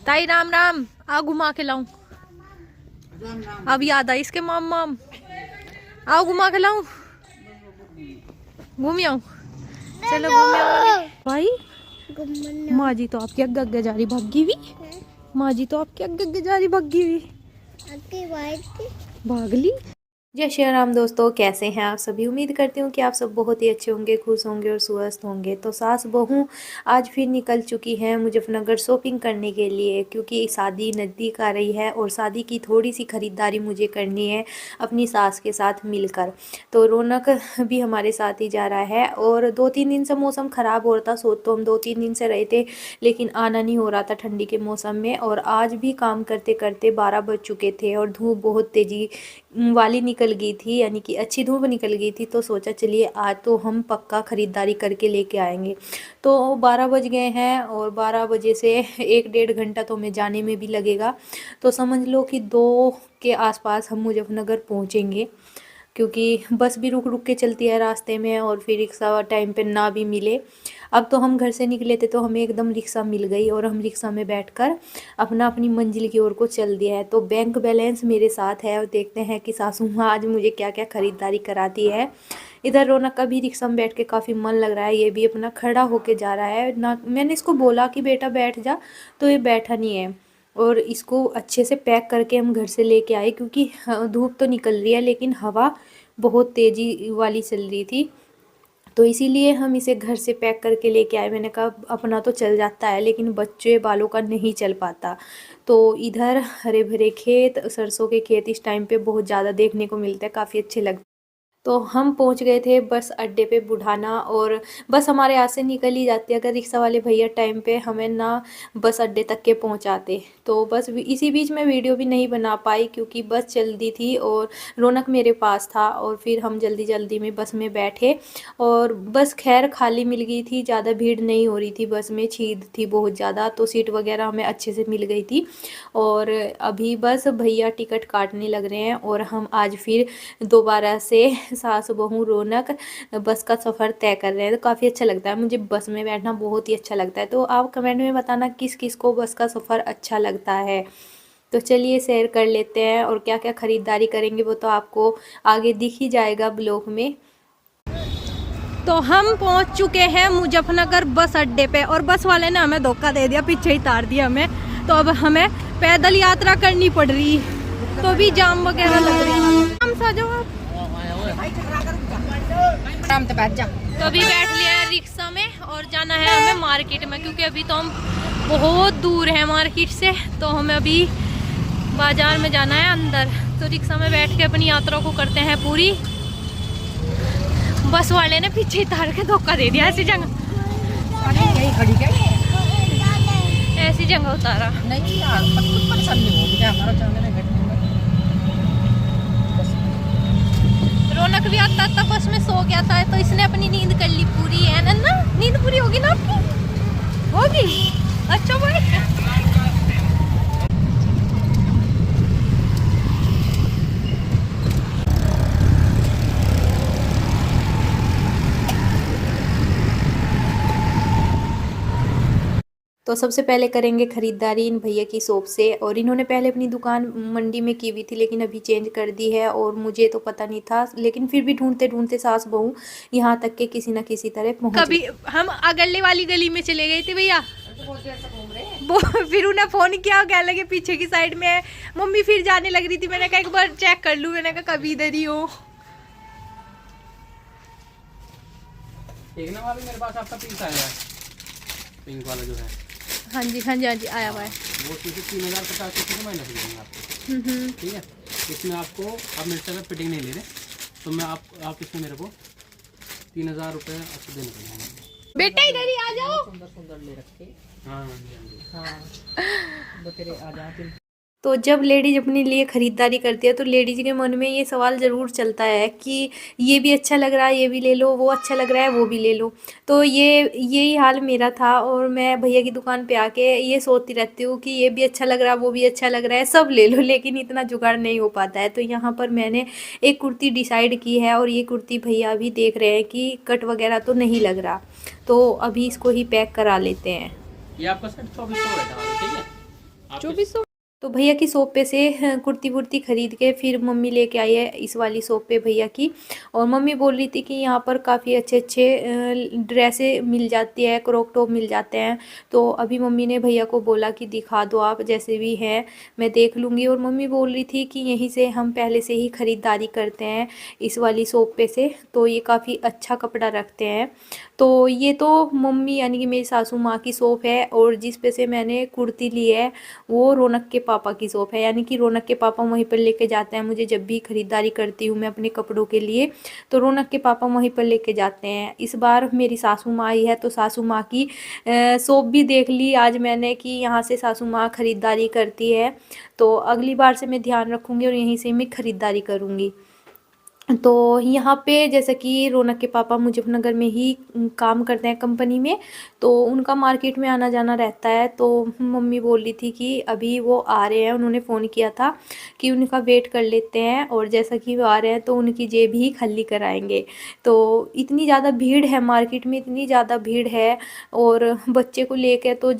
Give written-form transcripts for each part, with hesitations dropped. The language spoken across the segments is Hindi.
ताई राम राम। आ घुमा के लाऊं। अब याद आई इसके माम माम। आओ घुमा के लाऊं। घूम आऊं। चलो घूम आओ भाई। माँ जी तो आपकी अग्गे अग्गे जा रही भागी हुई। माँ जी तो आपकी अग्गे अग्गे जा रही भागी हुई। भाग ली। जय श्री राम दोस्तों, कैसे हैं आप सभी। उम्मीद करती हूँ कि आप सब बहुत ही अच्छे होंगे, खुश होंगे और स्वस्थ होंगे। तो सास बहू आज फिर निकल चुकी हैं मुजफ्फरनगर शॉपिंग करने के लिए, क्योंकि शादी नज़दीक आ रही है और शादी की थोड़ी सी ख़रीदारी मुझे करनी है अपनी सास के साथ मिलकर। तो रौनक भी हमारे साथ ही जा रहा है। और 2-3 दिन से मौसम ख़राब हो रहा था, सो तो हम 2-3 दिन से रहे थे, लेकिन आना नहीं हो रहा था ठंडी के मौसम में। और आज भी काम करते करते 12 बज चुके थे और धूप बहुत तेज़ी वाली निकल गई थी, यानी कि अच्छी धूप निकल गई थी। तो सोचा चलिए आज तो हम पक्का ख़रीदारी करके लेके आएंगे। तो 12 बज गए हैं और 12 बजे से 1-1.5 घंटा तो हमें जाने में भी लगेगा। तो समझ लो कि 2 के आसपास हम मुजफ्फरनगर पहुंचेंगे, क्योंकि बस भी रुक रुक के चलती है रास्ते में और फिर रिक्शा टाइम पे ना भी मिले। अब तो हम घर से निकले थे तो हमें एकदम रिक्शा मिल गई और हम रिक्शा में बैठकर अपनी मंजिल की ओर को चल दिया है। तो बैंक बैलेंस मेरे साथ है और देखते हैं कि सासू माँ आज मुझे क्या क्या ख़रीदारी कराती है। इधर रौनक का भी रिक्शा में बैठ के काफ़ी मन लग रहा है, ये भी अपना खड़ा होके जा रहा है ना। मैंने इसको बोला कि बेटा बैठ जा, तो ये बैठा नहीं है। और इसको अच्छे से पैक करके हम घर से लेके आए, क्योंकि धूप तो निकल रही है लेकिन हवा बहुत तेज़ी वाली चल रही थी। तो इसीलिए हम इसे घर से पैक करके लेके आए। मैंने कहा अपना तो चल जाता है लेकिन बच्चे बालों का नहीं चल पाता। तो इधर हरे भरे खेत, सरसों के खेत इस टाइम पे बहुत ज़्यादा देखने को मिलते हैं, काफ़ी अच्छे लगते हैं। तो हम पहुंच गए थे बस अड्डे पे बुढ़ाना, और बस हमारे यहाँ से निकल ही जाती है अगर रिक्शा वाले भैया टाइम पे हमें ना बस अड्डे तक के पहुंचाते। तो बस इसी बीच में वीडियो भी नहीं बना पाई, क्योंकि बस जल्दी थी और रौनक मेरे पास था। और फिर हम जल्दी जल्दी में बस में बैठे और बस खैर खाली मिल गई थी, ज़्यादा भीड़ नहीं हो रही थी बस में, छीद थी बहुत ज़्यादा, तो सीट वगैरह हमें अच्छे से मिल गई थी। और अभी बस भैया टिकट काटने लग रहे हैं और हम आज फिर दोबारा से सास बहू रौनक बस का सफ़र तय कर रहे हैं। तो काफ़ी अच्छा लगता है, मुझे बस में बैठना बहुत ही अच्छा लगता है। तो आप कमेंट में बताना किस किस को बस का सफ़र अच्छा लगता है। तो चलिए शेयर कर लेते हैं, और क्या क्या ख़रीदारी करेंगे वो तो आपको आगे दिख ही जाएगा ब्लॉग में। तो हम पहुंच चुके हैं मुजफ्फरनगर बस अड्डे पे, और बस वाले ने हमें धोखा दे दिया, पीछे ही तार दिया हमें। तो अब हमें पैदल यात्रा करनी पड़ रही, तो भी जाम वगैरह लग रही है। हम साजो आप तो अभी बैठ लिया है रिक्शा में और जाना है हमें मार्केट में, क्योंकि अभी तो हम बहुत दूर हैं मार्केट से। तो हमें अभी बाजार में जाना है अंदर। तो रिक्शा में बैठ के अपनी यात्रा को करते हैं पूरी। बस वाले ने पीछे तार के धोखा दे दिया, ऐसी जगह ऐसी जगह उतारा। नहीं यार, कुछ परेशानी नहीं होगी हमारा जाने में। रौनक भी आता था बस में सो गया था, तो इसने अपनी नींद कर ली पूरी, है ना। नींद पूरी होगी ना आपकी? होगी। अच्छा भाई। तो सबसे पहले करेंगे ख़रीदारी इन भैया की शॉप से। और इन्होंने पहले अपनी दुकान मंडी में की हुई थी, लेकिन अभी चेंज कर दी है और मुझे तो पता नहीं था, लेकिन फिर भी ढूंढते ढूंढते सास बहू यहाँ तक के किसी न किसी तरह पहुँच। कभी हम अगले वाली गली में चले गए थे भैया, फिर उन्हें फ़ोन किया, कह लगे पीछे की साइड में है। मम्मी फिर जाने लग रही थी, मैंने कहा एक बार चेक कर लूँ, मैंने कहा कभी इधर ही हो। एक ना वाला मेरे पास आपका पीस आया है, पिंक वाला जो है। हाँ जी हाँ जी हाँ जी, आया हुआ है। वो 3050 रुपये का माइनस देंगे आपको, ठीक है। इसमें आपको आप मेरे से फिटिंग नहीं ले रहे, तो मैं आप इसमें मेरे को 3000 रुपये आपको देने पड़ेंगे। बेटा इधर ही आ जाओ। सुंदर सुंदर ले रखे। हाँ हाँ, तो तेरे आ जाते। तो जब लेडीज अपने लिए ख़रीदारी करती है तो लेडीज के मन में ये सवाल ज़रूर चलता है कि ये भी अच्छा लग रहा है ये भी ले लो, वो अच्छा लग रहा है वो भी ले लो। तो यही हाल मेरा था, और मैं भैया की दुकान पे आके ये सोचती रहती हूँ कि ये भी अच्छा लग रहा है वो भी अच्छा लग रहा है, सब ले लो, लेकिन इतना जुगाड़ नहीं हो पाता है। तो यहाँ पर मैंने एक कुर्ती डिसाइड की है, और ये कुर्ती भैया अभी देख रहे हैं कि कट वगैरह तो नहीं लग रहा, तो अभी इसको ही पैक करा लेते हैं। ये आपका सेट 2400 बैठा है, ठीक है। आपके 2400। तो भैया की शॉप पे से कुर्ती वुर्ती खरीद के फिर मम्मी लेके आई है इस वाली शॉप पे भैया की। और मम्मी बोल रही थी कि यहाँ पर काफ़ी अच्छे अच्छे ड्रेसें मिल जाती है, क्रॉप टॉप मिल जाते हैं। तो अभी मम्मी ने भैया को बोला कि दिखा दो आप जैसे भी हैं, मैं देख लूँगी। और मम्मी बोल रही थी कि यहीं से हम पहले से ही ख़रीदारी करते हैं इस वाली शॉप पे से, तो ये काफ़ी अच्छा कपड़ा रखते हैं। तो ये तो मम्मी यानी कि मेरी सासू माँ की शॉप है। और जिस पे से मैंने कुर्ती ली है वो रौनक के पापा की शॉप है, यानी कि रौनक के पापा वहीं पर लेके जाते हैं मुझे। जब भी ख़रीदारी करती हूँ मैं अपने कपड़ों के लिए तो रौनक के पापा वहीं पर लेके जाते हैं। इस बार मेरी सासू माँ आई है तो सासू माँ की शॉप भी देख ली आज मैंने कि यहाँ से सासू माँ ख़रीदारी करती है। तो अगली बार से मैं ध्यान रखूँगी और यहीं से मैं ख़रीदारी करूँगी। तो यहाँ पे जैसा कि रौनक के पापा मुजफ्फरनगर में ही काम करते हैं कंपनी में, तो उनका मार्केट में आना जाना रहता है। तो मम्मी बोल रही थी कि अभी वो आ रहे हैं, उन्होंने फ़ोन किया था कि उनका वेट कर लेते हैं और जैसा कि वो आ रहे हैं तो उनकी जेब ही खाली कराएंगे। तो इतनी ज़्यादा भीड़ है मार्केट में, इतनी ज़्यादा भीड़ है और बच्चे को लेकर तो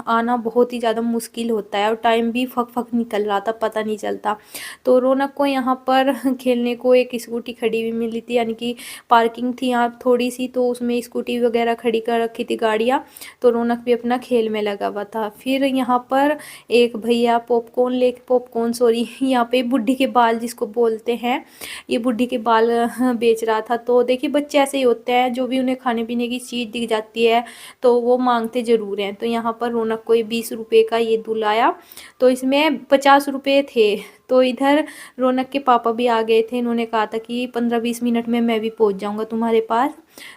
आना बहुत ही ज़्यादा मुश्किल होता है और टाइम भी फक फक निकल रहा था, पता नहीं चलता। तो रौनक को यहाँ पर खेलने को एक स्कूटी खड़ी हुई मिली थी, यानी कि पार्किंग थी यहाँ थोड़ी सी, तो उसमें स्कूटी वगैरह खड़ी कर रखी थी गाड़ियाँ। तो रौनक भी अपना खेल में लगा हुआ था। फिर यहाँ पर एक भैया पॉपकॉर्न सॉरी यहाँ पे बुढ़ी के बाल जिसको बोलते हैं, ये बुढ़ी के बाल बेच रहा था। तो देखिए बच्चे ऐसे ही होते हैं, जो भी उन्हें खाने पीने की चीज़ दिख जाती है तो वो मांगते ज़रूर हैं। तो यहाँ पर रौनक को 20 रुपये का ये दुलाया, तो इसमें 50 रुपये थे। तो इधर रौनक के पापा भी आ गए थे, इन्होंने कहा था कि 15-20 मिनट में मैं भी पहुंच जाऊंगा तुम्हारे पास।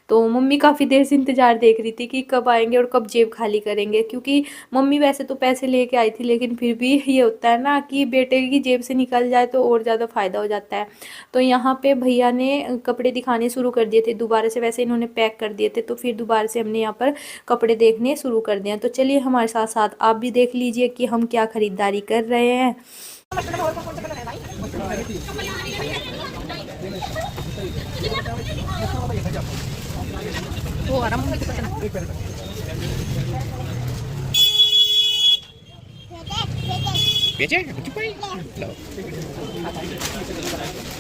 तो मम्मी काफ़ी देर से इंतज़ार देख रही थी कि कब आएंगे और कब जेब खाली करेंगे, क्योंकि मम्मी वैसे तो पैसे लेके आई थी लेकिन फिर भी ये होता है ना कि बेटे की जेब से निकल जाए तो और ज़्यादा फ़ायदा हो जाता है। तो यहाँ पे भैया ने कपड़े दिखाने शुरू कर दिए थे दोबारा से, वैसे इन्होंने पैक कर दिए थे तो फिर दोबारा से हमने यहाँ पर कपड़े देखने शुरू कर दिए। तो चलिए हमारे साथ साथ आप भी देख लीजिए कि हम क्या ख़रीदारी कर रहे हैं। वो आराम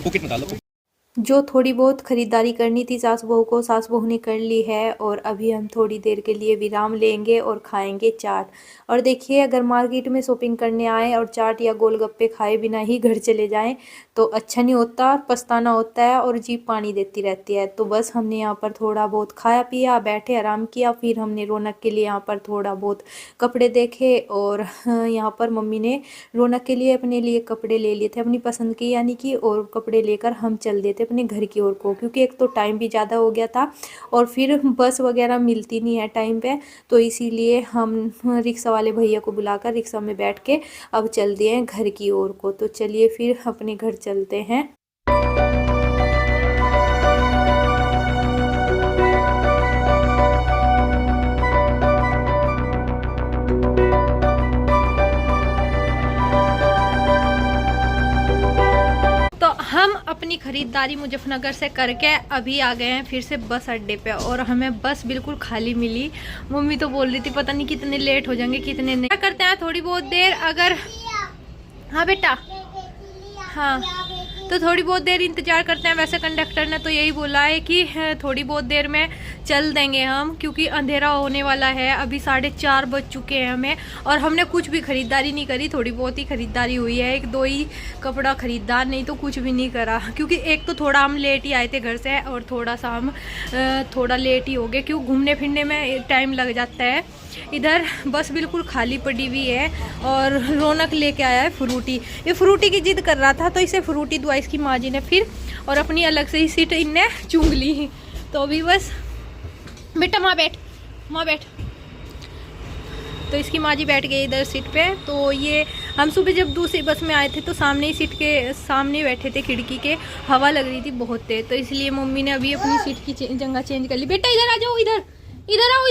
पॉकेट में डालो। जो थोड़ी बहुत ख़रीदारी करनी थी सास बहू को, सास बहू ने कर ली है। और अभी हम थोड़ी देर के लिए विराम लेंगे और खाएंगे चाट। और देखिए अगर मार्केट में शॉपिंग करने आए और चाट या गोलगप्पे खाए बिना ही घर चले जाएं तो अच्छा नहीं होता और पछताना होता है और जीभ पानी देती रहती है। तो बस हमने यहाँ पर थोड़ा बहुत खाया पिया, बैठे आराम किया। फिर हमने रौनक के लिए यहाँ पर थोड़ा बहुत कपड़े देखे और यहाँ पर मम्मी ने रौनक के लिए अपने लिए कपड़े ले लिए थे अपनी पसंद के, यानी कि और कपड़े लेकर हम चल देते अपने घर की ओर को, क्योंकि एक तो टाइम भी ज़्यादा हो गया था और फिर बस वगैरह मिलती नहीं है टाइम पे। तो इसीलिए हम रिक्शा वाले भैया को बुलाकर रिक्शा में बैठ के अब चल दिए हैं घर की ओर को। तो चलिए फिर अपने घर चलते हैं। हम अपनी ख़रीदारी मुजफ्फरनगर से करके अभी आ गए हैं फिर से बस अड्डे पे और हमें बस बिल्कुल खाली मिली। मम्मी तो बोल रही थी पता नहीं कितने लेट हो जाएंगे कितने नहीं। क्या करते हैं थोड़ी बहुत देर अगर, हाँ बेटा, हाँ तो थोड़ी बहुत देर इंतज़ार करते हैं। वैसे कंडक्टर ने तो यही बोला है कि थोड़ी बहुत देर में चल देंगे हम, क्योंकि अंधेरा होने वाला है। अभी 4:30 बज चुके हैं हमें और हमने कुछ भी ख़रीदारी नहीं करी, थोड़ी बहुत ही ख़रीदारी हुई है, 1-2 ही कपड़ा ख़रीदा, नहीं तो कुछ भी नहीं करा। क्योंकि एक तो थोड़ा हम लेट ही आए थे घर से और थोड़ा सा हम थोड़ा लेट ही हो गए, क्यों घूमने फिरने में टाइम लग जाता है। इधर बस बिल्कुल खाली पड़ी हुई है और रौनक लेके आया है फ्रूटी। ये फ्रूटी की जिद कर रहा था तो इसे फ्रूटी दुआ इसकी माँ जी ने फिर, और अपनी अलग से ही सीट इनने चूंग ली। तो अभी बस बेटा माँ बैठ, माँ बैठ। तो इसकी माँ जी बैठ गई इधर सीट पे। तो ये हम सुबह जब दूसरी बस में आए थे तो सामने ही सीट के सामने बैठे थे खिड़की के, हवा लग रही थी बहुत तेज। तो इसलिए मम्मी ने अभी अपनी सीट की जगह चेंज कर ली। बेटा इधर आ जाओ, इधर इधर आओ,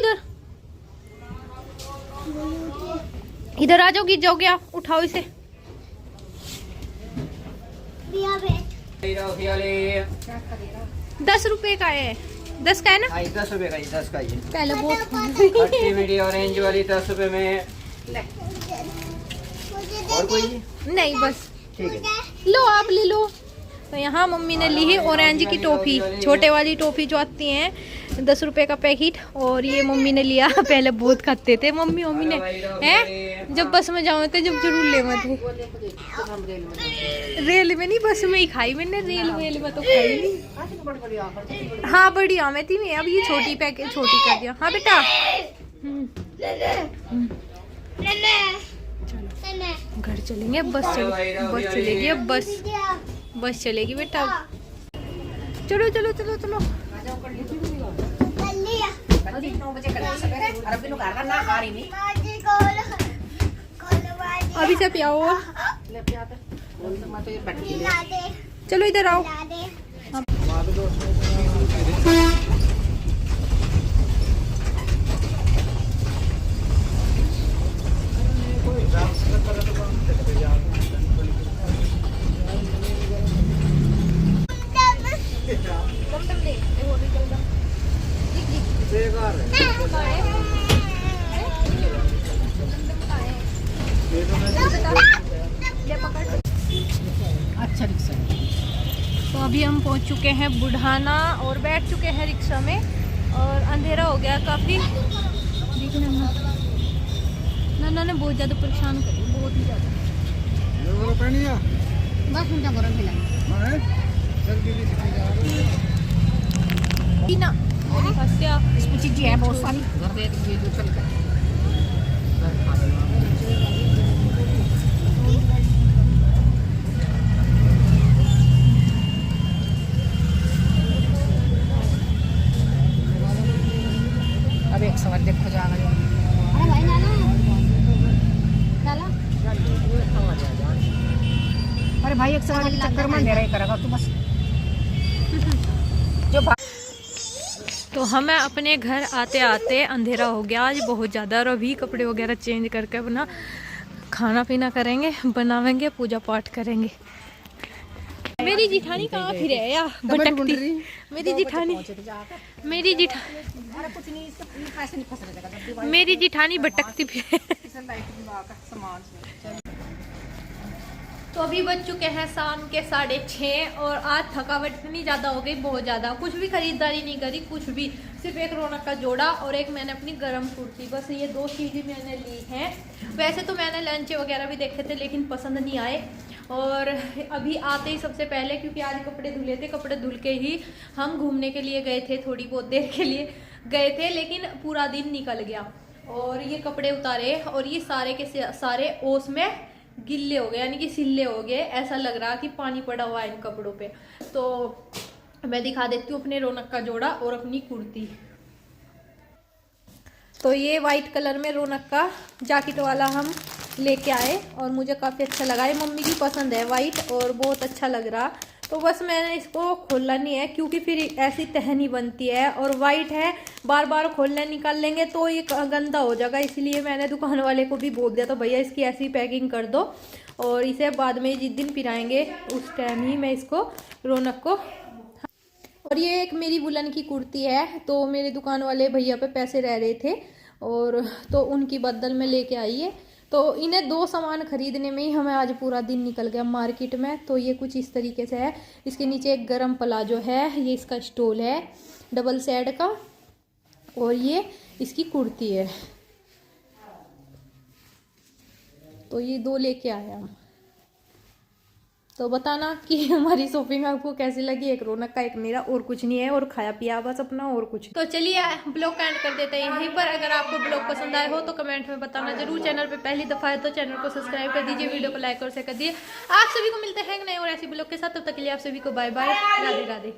इधर आ जाओ, गिर जाओगे आप, उठाओ इसे। 10 रुपए का है, 10 का है ना? 10 रुपए का, 10 का ये। पहले बहुत खट्टी मीठी ऑरेंज वाली 10 रुपए में। और कोई? नहीं बस ठीक है। लो, आप ले लो। तो यहाँ मम्मी ने ली है ऑरेंज की टॉफ़ी, छोटे वाली टॉफ़ी जो आती हैं 10 रुपए का पैकेट। और ये मम्मी ने लिया, पहले बहुत खाते थे मम्मी ने हैं, जब बस में जाओ थे जब जरूर ले मत थे। रेल में नहीं, बस में ही खाई मैंने, रेल में तो खाई नहीं। हाँ बड़ी आमे थी मैं, अब ये छोटी पैकेट छोटी कर दिया। हाँ बेटा चलो घर चलेंगे, बस चलेगी अब, बस चलेगी बेटा। चलो चलो चलो चलो। अभी से पियाओ, चलो इधर आओ। अच्छा रिक्शा। तो अभी हम पहुंच चुके हैं बुढ़ाना और बैठ चुके हैं रिक्शा में, और अंधेरा हो गया काफ़ी। नन्ना ने बहुत ज़्यादा परेशान करी, बहुत ही ज़्यादा। बस उनका गरम मिला ना वो नहीं खाते आप। इसमें चीजें है बहुत सारी, घर दे ये जो चल कर अब एक सवाल देखो जाएगा। अरे भाई नाला अरे भाई एक सवाल चक्कर में दे रहा करेगा तू बस जो। तो हमें अपने घर आते आते अंधेरा हो गया आज बहुत ज़्यादा, और अभी कपड़े वगैरह चेंज करके अपना खाना पीना करेंगे, बनावेंगे, पूजा पाठ करेंगे। मेरी जिठानी कहाँ फिर है या भटकती? मेरी जिठानी भटकती फिर। तो अभी बज चुके हैं शाम के 6:30, और आज थकावट इतनी ज़्यादा हो गई, बहुत ज़्यादा। कुछ भी खरीदारी नहीं करी, कुछ भी, सिर्फ एक रौनक का जोड़ा और एक मैंने अपनी गर्म कुर्ती, बस ये 2 चीज़ें मैंने ली हैं। वैसे तो मैंने लंच वगैरह भी देखे थे लेकिन पसंद नहीं आए। और अभी आते ही सबसे पहले, क्योंकि आज कपड़े धुले थे, कपड़े धुल के ही हम घूमने के लिए गए थे, थोड़ी बहुत देर के लिए गए थे, लेकिन पूरा दिन निकल गया। और ये कपड़े उतारे और ये सारे के सारे ओस में गिल्ले हो गए, यानी कि सिल्ले हो गए, ऐसा लग रहा कि पानी पड़ा हुआ है इन कपड़ों पे। तो मैं दिखा देती हूँ अपने रौनक का जोड़ा और अपनी कुर्ती। तो ये वाइट कलर में रौनक का जैकेट वाला हम लेके आए, और मुझे काफ़ी अच्छा लगा। ये मम्मी की पसंद है वाइट, और बहुत अच्छा लग रहा। तो बस मैंने इसको खोलना नहीं है, क्योंकि फिर ऐसी तहनी बनती है, और वाइट है, बार बार खोलने निकाल लेंगे तो ये गंदा हो जाएगा। इसलिए मैंने दुकान वाले को भी बोल दिया, तो भैया इसकी ऐसी पैकिंग कर दो, और इसे बाद में जिस दिन पिराएंगे उस टाइम ही मैं इसको रौनक को। और ये एक मेरी वुलन की कुर्ती है, तो मेरे दुकान वाले भैया पे पैसे रह रहे थे, और तो उनकी बदल में लेके आई है। तो इन्हें 2 सामान खरीदने में ही हमें आज पूरा दिन निकल गया मार्केट में। तो ये कुछ इस तरीके से है। इसके नीचे एक गरम प्लाजो है, ये इसका स्टोल है डबल साइड का, और ये इसकी कुर्ती है। तो ये 2 लेके आए हम। तो बताना कि हमारी शॉपिंग आपको कैसी लगी। एक रौनक का, एक मेरा, और कुछ नहीं है, और खाया पिया बस अपना, और कुछ। तो चलिए ब्लॉग का एंड कर देते हैं यहीं पर। अगर आपको ब्लॉग पसंद आए हो तो कमेंट में बताना जरूर। चैनल पे पहली दफा है तो चैनल को सब्सक्राइब कर दीजिए, वीडियो को लाइक और शेयर कर दीजिए। आप सभी को मिलते हैं नए और ऐसी ब्लॉग के साथ, तब तक के लिए आप सभी को बाय बाय, राधे राधे।